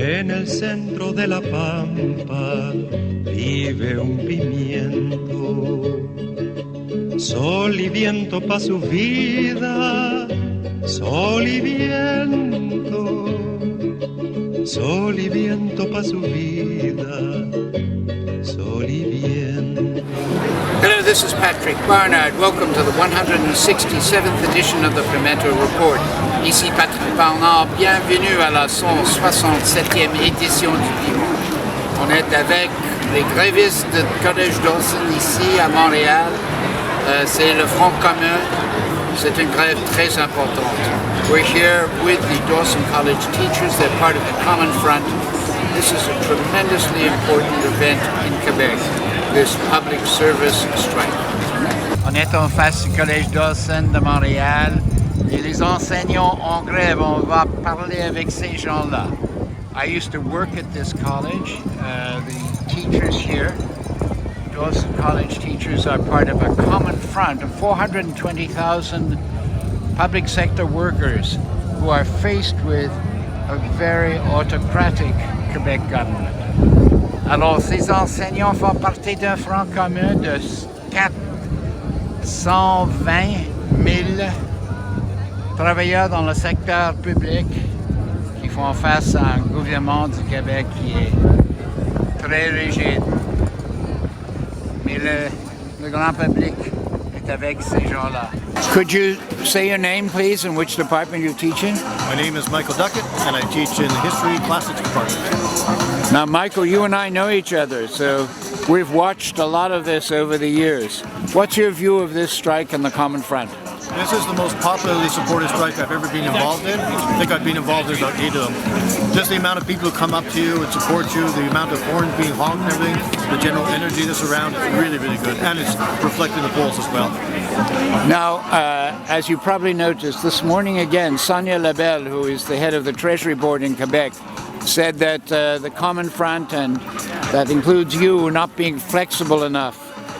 En el centro de la pampa vive un pimiento. Sol y viento pa' su vida, sol y viento. Sol y viento pa' su vida, sol y viento. Hello, this is Patrick Barnard. Welcome to the 167th edition of the Pimento Report. Ici Patrick Barnard, bienvenue à la 167e édition du Dimanche. On est avec les grévistes du Collège Dawson ici à Montréal. C'est le Front commun. C'est une grève très importante. We're here with the Dawson College teachers. They're part of the Common Front. This is a tremendously important event in Québec, this public service strike. On est en face du Collège Dawson de Montréal et les enseignants en grève. On va parler avec ces gens-là. I used to work at this college. The teachers here, Dawson College teachers, are part of a common front of 420,000 public sector workers who are faced with a very autocratic Québec government. Alors, ces enseignants font partie d'un front commun de 420 000 travailleurs dans le secteur public qui font face à un gouvernement du Québec qui est très rigide. Mais le grand public est avec ces gens-là. Could you say your name, please, and which department you're teaching? My name is Michael Duckett, and I teach in the History Classics department. Now, Michael, you and I know each other, so we've watched a lot of this over the years. What's your view of this strike and the Common Front? This is the most popularly supported strike I've ever been involved in. I think I've been involved in about 8 of them. Just the amount of people who come up to you and support you, the amount of horns being honked and everything, the general energy that's around, it's really, really good. And it's reflected in the polls as well. Now, as you probably noticed, this morning again, Sonia Labelle, who is the head of the Treasury Board in Quebec, said that the Common Front, and that includes you, not being flexible enough.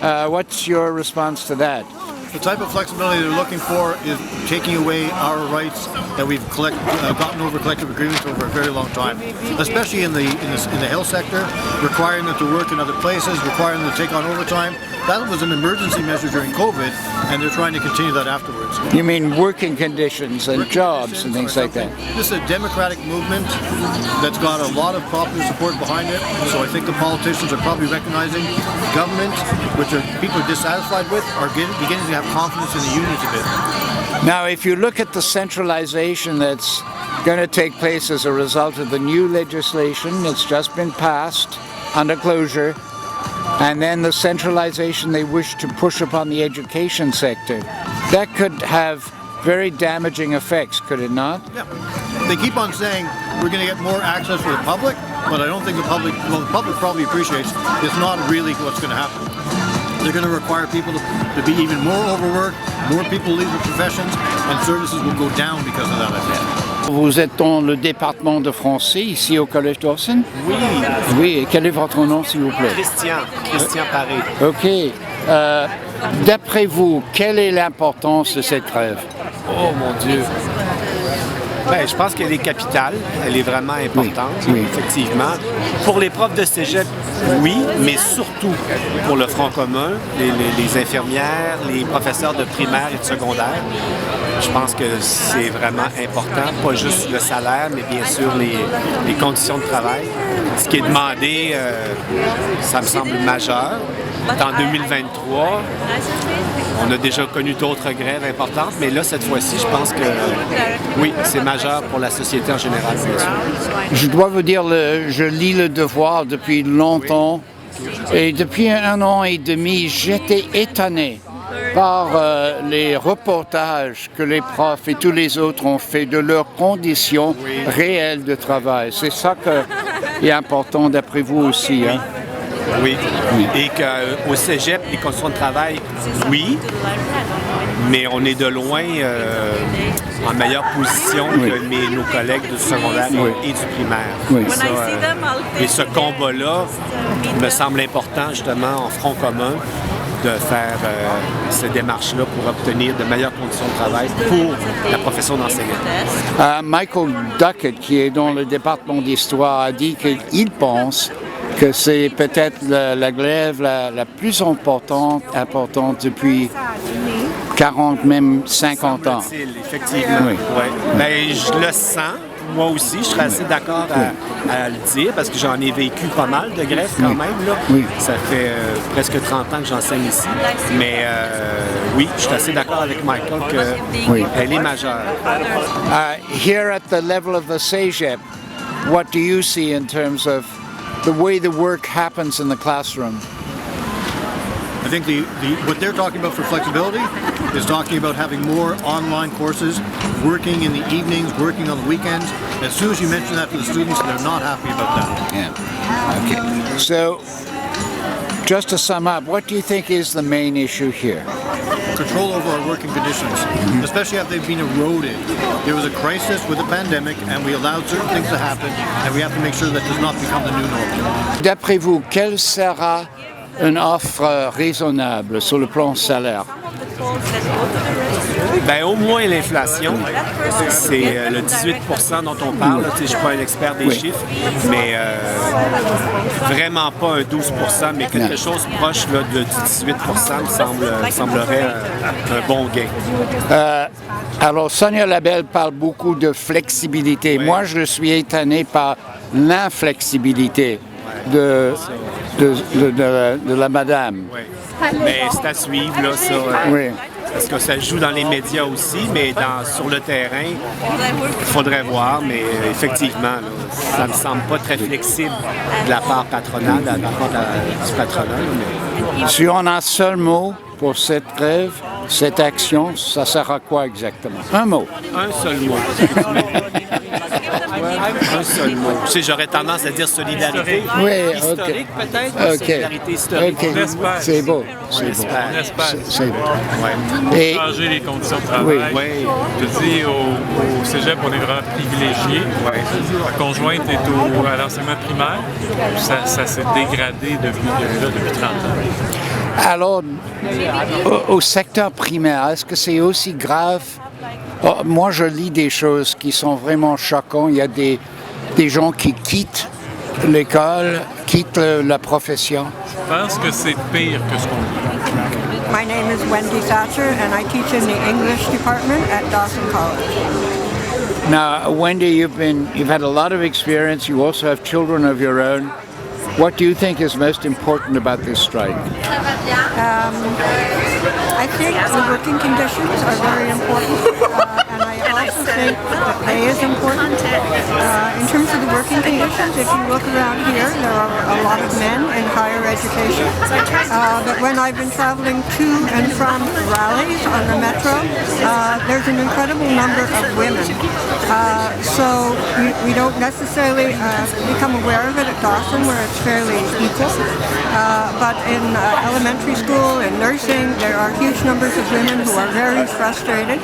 What's your response to that? The type of flexibility they're looking for is taking away our rights that we've gotten over collective agreements over a very long time, especially in the health sector, requiring them to work in other places, requiring them to take on overtime. That was an emergency measure during COVID, and they're trying to continue that afterwards. You mean working conditions and jobs and things like that? This is a democratic movement that's got a lot of popular support behind it, so I think the politicians are probably recognizing government, which people are dissatisfied with, are beginning to have confidence in the unions a bit. Now, if you look at the centralization that's going to take place as a result of the new legislation that's just been passed under closure, and then the centralization they wish to push upon the education sector, that could have very damaging effects, could it not? Yeah. They keep on saying we're going to get more access for the public, but I don't think the public probably appreciates it's not really what's going to happen. They're going to require people to be even more overworked, more people leave the professions, and services will go down because of that, I think. Vous êtes dans le département de français ici au Collège Dawson? Oui. Oui, et quel est votre nom, s'il vous plaît? Christian Paré. OK. D'après vous, quelle est l'importance de cette grève? Oh mon Dieu! Ben, je pense qu'elle est capitale, elle est vraiment importante, oui. Effectivement. Pour les profs de cégep, oui, mais surtout pour le Front commun, les infirmières, les professeurs de primaire et de secondaire. Je pense que c'est vraiment important, pas juste le salaire, mais bien sûr les conditions de travail. Ce qui est demandé, ça me semble majeur. En 2023, on a déjà connu d'autres grèves importantes, mais là, cette fois-ci, je pense que oui, c'est majeur pour la société en général, bien sûr. Je dois vous dire, je lis Le Devoir depuis longtemps, et depuis 1 an et demi, j'étais étonné par les reportages que les profs et tous les autres ont fait de leurs conditions réelles de travail. C'est ça qui est important d'après vous aussi, hein? Oui. Et qu'au cégep, les conditions de travail, oui, mais on est de loin en meilleure position que nos collègues du secondaire et du primaire. Oui. Et ce combat-là me semble important, justement, en front commun, de faire ces démarches-là pour obtenir de meilleures conditions de travail pour la profession d'enseignant. Michael Duckett, qui est dans le département d'histoire, a dit qu'il pense que c'est peut-être la grève la plus importante depuis 40, même 50 ans. Effectivement, oui. Ouais. Ben, je le sens. Moi aussi, je serais assez d'accord à le dire parce que j'en ai vécu pas mal de grèves quand même. Là. Oui. Ça fait presque 30 ans que j'enseigne ici. Mais oui, je suis assez d'accord avec Michael qu'elle est majeure. Here at the level of the CEGEP, what do you see in terms of the way the work happens in the classroom? I think what they're talking about for flexibility is talking about having more online courses, working in the evenings, working on the weekends. As soon as you mention that to the students, they're not happy about that. Yeah. Okay. So, just to sum up, what do you think is the main issue here? Control over our working conditions, especially after they've been eroded. There was a crisis with the pandemic, and we allowed certain things to happen, and we have to make sure that does not become the new norm. D'après vous, quelle sera une offre raisonnable sur le plan salaire? Bien, au moins l'inflation, c'est le 18 dont on parle. Je ne suis pas un expert des chiffres, mais vraiment pas un 12 mais quelque chose proche là, de 18 me semblerait un bon gain. Alors, Sonia Labelle parle beaucoup de flexibilité. Oui. Moi, je suis étonné par l'inflexibilité de la madame. Oui. Mais c'est à suivre, là, ça. Oui. Parce que ça joue dans les médias aussi, mais sur le terrain, il faudrait voir. Mais effectivement, là, ça ne me semble pas très flexible de la part patronale, du patronat. Mais... Si on a un seul mot pour cette grève, cette action, ça sert à quoi exactement? Un mot. Un seul mot. Un seul mot. Tu sais, j'aurais tendance à dire solidarité. Oui, historique peut-être. Solidarité historique. C'est beau. C'est beau. Ouais. Et changer les conditions de travail. Oui. Je dis au cégep, on est vraiment privilégié. Oui. Ma conjointe est à l'enseignement primaire. Ça s'est dégradé depuis 30 ans. Alors, au secteur primaire, est-ce que c'est aussi grave? Oh, moi, je lis des choses qui sont vraiment choquantes. Il y a des gens qui quittent l'école, quittent la profession. Je pense que c'est pire que ce qu'on dit. My name is Wendy Thatcher, and I teach in the English department at Dawson College. Now, Wendy, you've had a lot of experience. You also have children of your own. What do you think is most important about this strike? I think the working conditions are very important, and I also think that pay is important. In terms of the working conditions, if you look around here, there are a lot of men in higher education. But when I've been traveling to and from rallies on the metro, there's an incredible number of women. So we don't necessarily become aware of it at Dawson, where it's fairly equal. But in elementary school and nursing, there are huge numbers of women who are very frustrated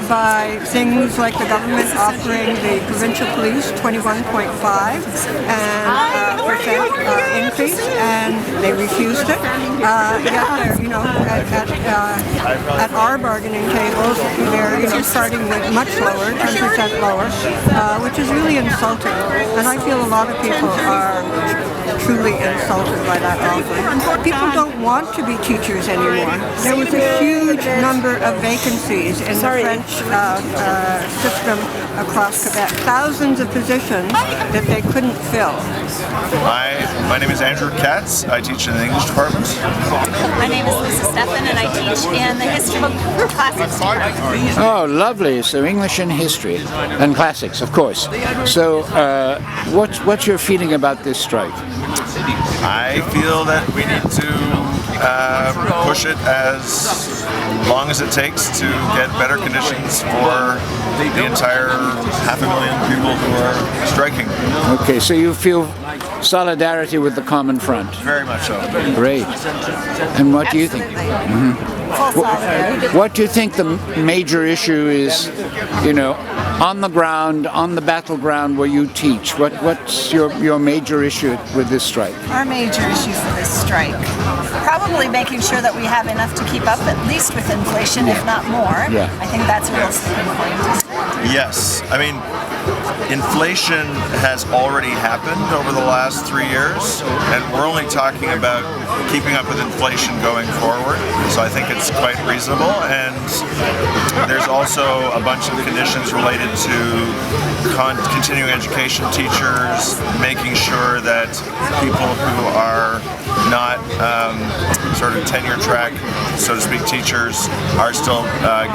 by things like the government offering the provincial police 21.5% increase, and they refused it. Yet they're, at our bargaining tables, they're starting with much lower, 10% lower, which is really insulting. And I feel a lot of people are truly insulted by that offer. People don't want to be teachers anymore. There was a huge number of vacancies in the French system across Quebec. Thousands of positions that they couldn't fill. My name is Andrew Katz. I teach in the English department. My name is Lisa Stephan, and I teach in the history classics department. Oh, lovely. So English and history and classics, of course. So what's your feeling about this strike? I feel that we need to push it as long as it takes to get better conditions for the entire 500,000 people who are striking. Okay, so you feel solidarity with the Common Front? Very much so. Great. And what do you think? Mm-hmm. What do you think the major issue is, on the ground, on the battleground where you teach, what's your major issue with this strike? Our major issue for this strike, probably making sure that we have enough to keep up at least with inflation, if not more. Yeah. I think that's a real sticking point. Yes, I mean, inflation has already happened over the last 3 years, and we're only talking about keeping up with inflation going forward. So I think it's quite reasonable, and there's also a bunch of conditions related to continuing education teachers, making sure that people who are not sort of tenure track, so to speak, teachers are still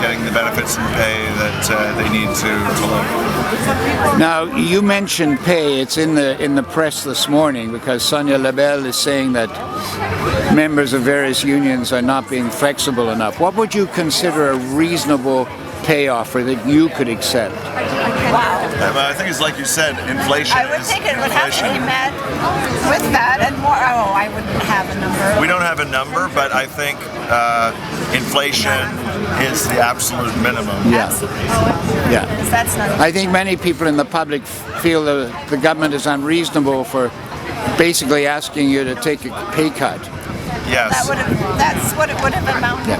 getting the benefits and pay that they need to live. Now, you mentioned pay. It's in the press this morning because Sonia Labelle is saying that members of various unions are not being flexible enough. What would you consider a reasonable pay offer that you could accept? Wow. I think it's like you said, inflation. I would think it would have to be met with that and more. Oh, I wouldn't have a number. We don't have a number, but I think inflation is the absolute minimum. Yeah. Yeah. That's not. I think many people in the public feel that the government is unreasonable for basically asking you to take a pay cut. Yes. That's what it would have amounted to.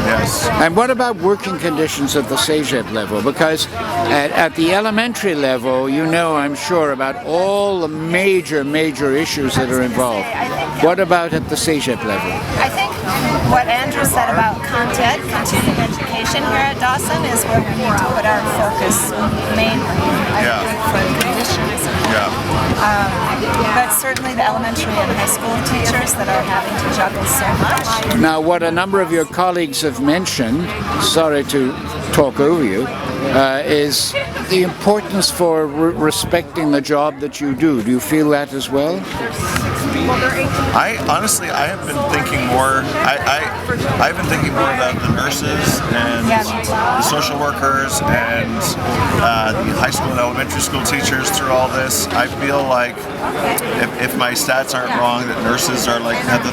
Yes. And what about working conditions at the CEGEP level? Because at the elementary level, you know, I'm sure, about all the major issues that are involved. What about at the CEGEP level? I think what Andrew said about content, continuing education here at Dawson, is where we need to put our focus mainly. I think for conditions. But certainly the elementary and high school teachers that are having to juggle so much. Now, what a number of your colleagues have mentioned, sorry to talk over you, is the importance for respecting the job that you do. Do you feel that as well? I honestly, I have been thinking more. I've been thinking more about the nurses and the social workers and the high school and elementary school teachers through all this. I feel like if my stats aren't wrong, that nurses are like have the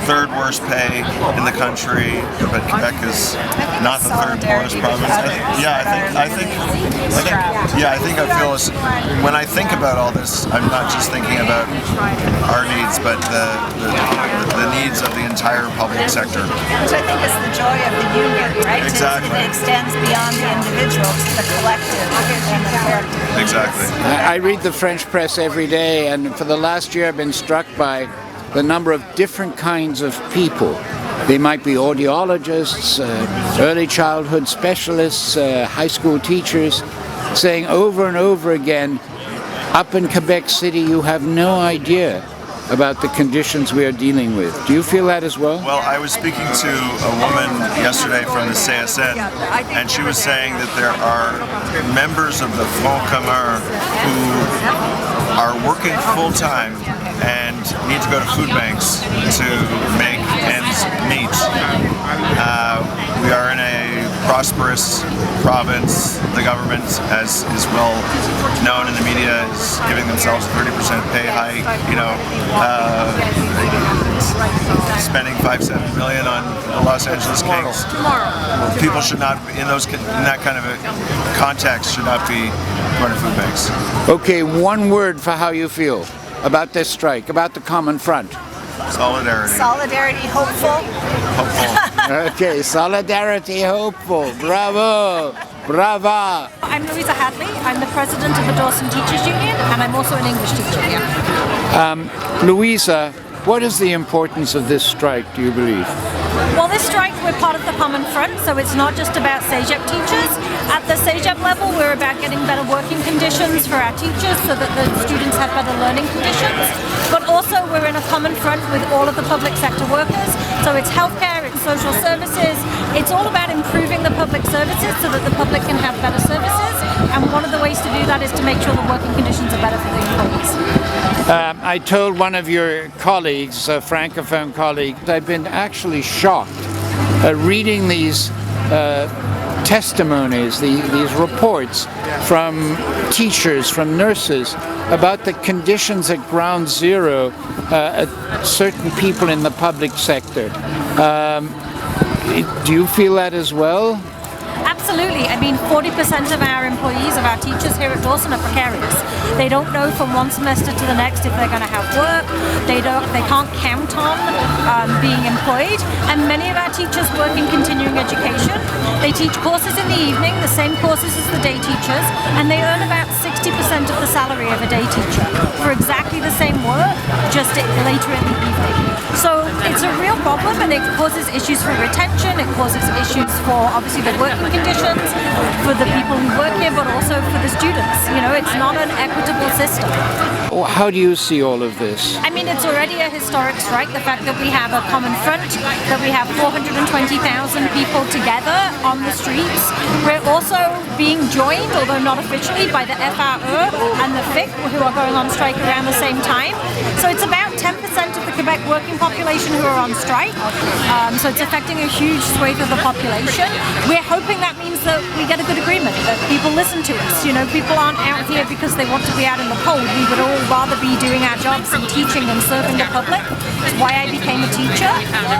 third worst pay in the country, but Quebec is not the third poorest province. I think I feel when I think about all this, I'm not just thinking about our needs, but the needs of the entire public sector. Which I think is the joy of the union, right? Exactly. It extends beyond the individual to the collective and the collective. Exactly. I read the French press every day, and for the last year I've been struck by the number of different kinds of people. They might be audiologists, early childhood specialists, high school teachers, saying over and over again, up in Quebec City you have no idea about the conditions we are dealing with. Do you feel that as well? Well, I was speaking to a woman yesterday from the CSN, and she was saying that there are members of the Front Commun who are working full-time and need to go to food banks to make ends meet. We are in a prosperous province. The government, as is well known in the media, is giving themselves a 30% pay hike. You know, spending $5-7 million on the Los Angeles Kings. People should not, in that kind of a context, should not be going to food banks. Okay, one word for how you feel about this strike, about the Common Front. Solidarity. Solidarity, hopeful. Okay, solidarity, hopeful. Bravo. Brava. I'm Louisa Hadley. I'm the president of the Dawson Teachers Union, and I'm also an English teacher here. Louisa, what is the importance of this strike, do you believe? Well, this strike, we're part of the Common Front, so it's not just about CEGEP teachers. At the CEGEP level, we're about getting better working conditions for our teachers so that the students have better learning conditions. But also, we're in a common front with all of the public sector workers. So it's healthcare, it's social services. It's all about improving the public services so that the public can have better services. And one of the ways to do that is to make sure the working conditions are better for the employees. I told one of your colleagues, a Francophone colleague, I've been actually shocked reading these testimonies, these reports from teachers, from nurses, about the conditions at ground zero at certain people in the public sector. Do you feel that as well? Absolutely. I mean, 40% of our employees, of our teachers here at Dawson are precarious. They don't know from one semester to the next if they're going to have work. They can't count on being employed. And many of our teachers work in continuing education. They teach courses in the evening, the same courses as the day teachers, and they earn about 60% of the salary of a day teacher for exactly the same work, just later in the evening. So it's a real problem, and it causes issues for retention, it causes issues for obviously the working conditions, for the people who work here, but also for the students. You know, it's not an equitable system. How do you see all of this? I mean, it's already a historic strike, the fact that we have a common front, that we have 420,000 people together on the streets. We're also being joined, although not officially, by the FRE and the FIC, who are going on strike around the same time. So it's about 10% of the Quebec working population who are on strike. So it's affecting a huge swathe of the population. We're hoping that means that we get a good agreement, that people listen to us. You know, people aren't out here because they want to be out in the cold. We would all rather be doing our jobs and teaching and serving the public. That's why I became a teacher.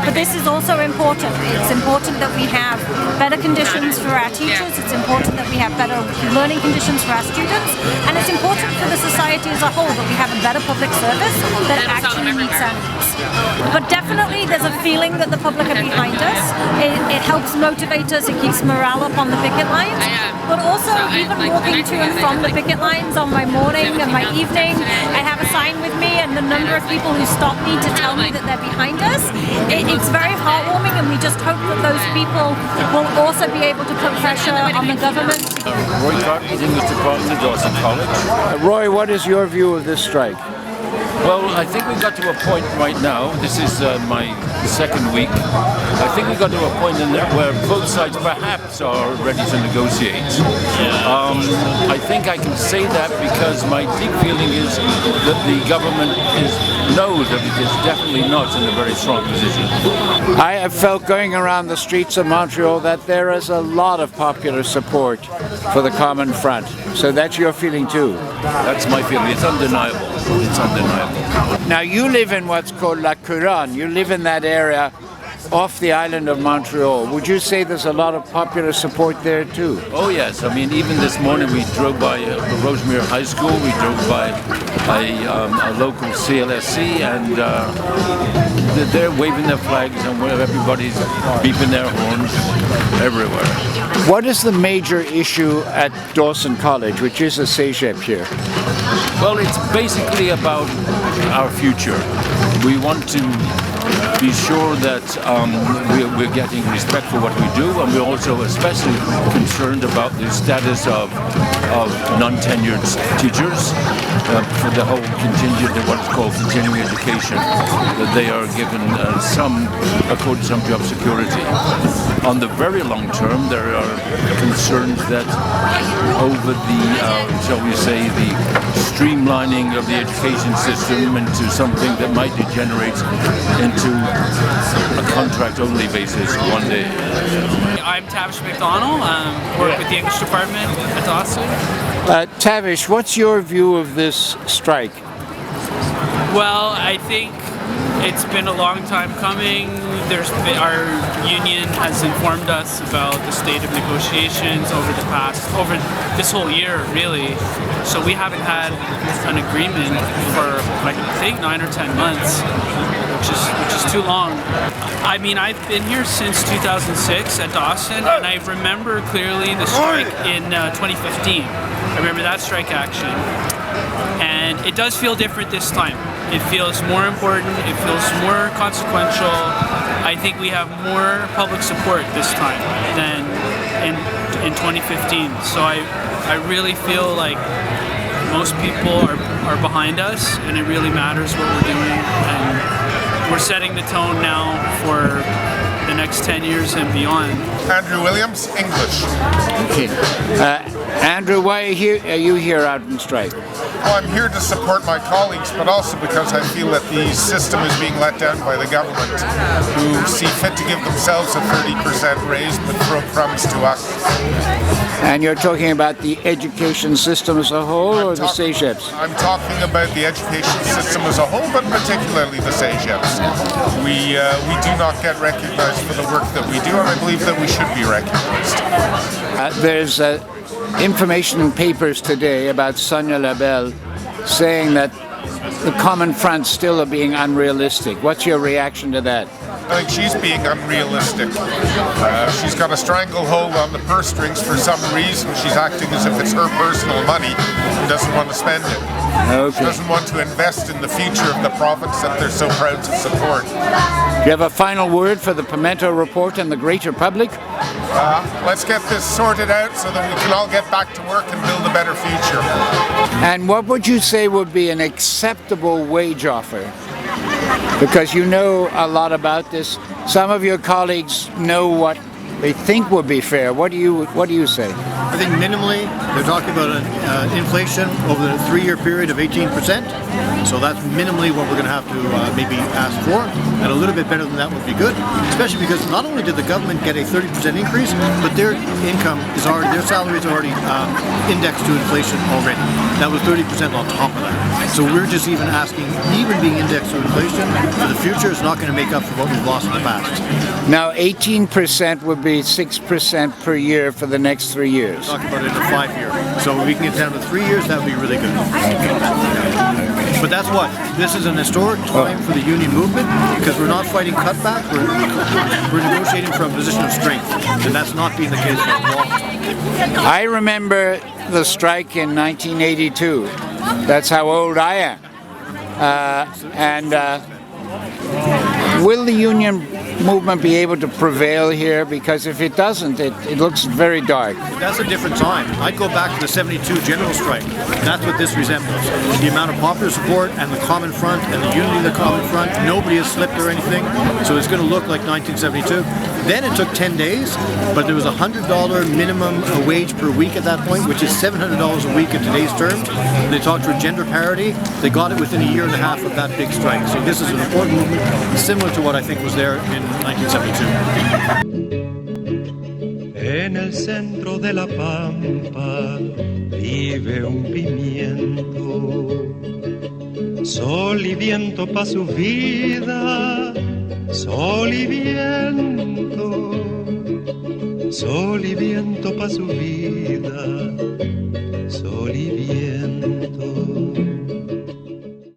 But this is also important. It's important that we have better conditions for our teachers. It's important that we have better learning conditions for our students. And it's important for the society as a whole that we have a better public service that actually meets our needs. But definitely there's a feeling that the public are behind us. It helps motivate us. It keeps morale up on the picket lines. But also even walking to and from the picket lines on my morning and my evening, I have a sign with me, and the number of people who stop me to tell me that they're behind us, it's very heartwarming, and we just hope that those people will also be able to put pressure on the government. Roy Carton, English Department at Dawson College. Roy, what is your view of this strike? Well, I think we got to a point right now, this is my second week, I think we got to a point in there where both sides perhaps are ready to negotiate. I think I can say that because my deep feeling is that the government knows that it is definitely not in a very strong position. I have felt going around the streets of Montreal that there is a lot of popular support for the Common Front. So that's your feeling too? That's my feeling. It's undeniable. It's undeniable. Now you live in what's called La Couronne. You live in that area off the island of Montreal. Would you say there's a lot of popular support there too? Oh yes. I mean, even this morning we drove by Rosemere High School. We drove by a local CLSC, and they're waving their flags, and everybody's beeping their horns everywhere. What is the major issue at Dawson College, which is a cégep here? Well, it's basically about our future. We want to be sure that we're getting respect for what we do, and we're also especially concerned about the status of non-tenured teachers for the whole contingent of what's called continuing education, that they are given some job security. On the very long term, there are concerns that over the, shall we say, the streamlining of the education system into something that might degenerate into a contract-only basis one day. I'm Tavish McDonald. Work with the English department at Dawson. Tavish, what's your view of this strike? Well, I think it's been a long time coming. Our union has informed us about the state of negotiations over this whole year, really. So we haven't had an agreement for, I think, 9 or 10 months, which is too long. I mean, I've been here since 2006 at Dawson, and I remember clearly the strike in 2015. I remember that strike action. And it does feel different this time. It feels more important, it feels more consequential. I think we have more public support this time than in 2015. So I really feel like most people are behind us, and it really matters what we're doing. And we're setting the tone now for the next 10 years and beyond. Andrew Williams, English. Okay. Andrew, why are you here out on strike? Well, I'm here to support my colleagues, but also because I feel that the system is being let down by the government, who see fit to give themselves a 30% raise, but throw crumbs to us. And you're talking about the education system as a whole, or the CEGEPs? I'm talking about the education system as a whole, but particularly the CEGEPs. We do not get recognized for the work that we do, and I believe that we should be recognized. There's information in papers today about Sonia Labelle saying that the Common Front still are being unrealistic. What's your reaction to that? I think she's being unrealistic. She's got a stranglehold on the purse strings for some reason. She's acting as if it's her personal money and doesn't want to spend it. Okay. She doesn't want to invest in the future of the province that they're so proud to support. Do you have a final word for the Pimento Report and the greater public? Let's get this sorted out so that we can all get back to work and build a better future. And what would you say would be an acceptable wage offer? Because you know a lot about this. Some of your colleagues know what they think would be fair. What do you say? I think minimally they're talking about an inflation over the 3-year period of 18%. So that's minimally what we're going to have to maybe ask for, and a little bit better than that would be good. Especially because not only did the government get a 30% increase, but their income is already, their salaries are already indexed to inflation already. That was 30% on top of that. So we're just even asking, even being indexed to inflation for the future is not going to make up for what we've lost in the past. Now 18% would be 6% per year for the next 3 years. Talking about it in a 5-year. So if we can get down to 3 years, that would be really good. But that's what, this is an historic time for the union movement, because we're not fighting cutback, we're negotiating from a position of strength, and that's not been the case for a long time. I remember the strike in 1982. That's how old I am. Will the union movement be able to prevail here? Because if it doesn't, it looks very dark. That's a different time. I'd go back to the 72 general strike. That's what this resembles. The amount of popular support and the Common Front and the unity of the Common Front. Nobody has slipped or anything. So it's going to look like 1972. Then it took 10 days, but there was a $100 minimum wage per week at that point, which is $700 a week in today's terms. They talked for gender parity. They got it within a year and a half of that big strike. So this is an important movement, similar to what I think was there in 1972. En el centro de la pampa vive un pimiento, sol y viento pa' su vida, sol y viento, sol y viento pa' su vida.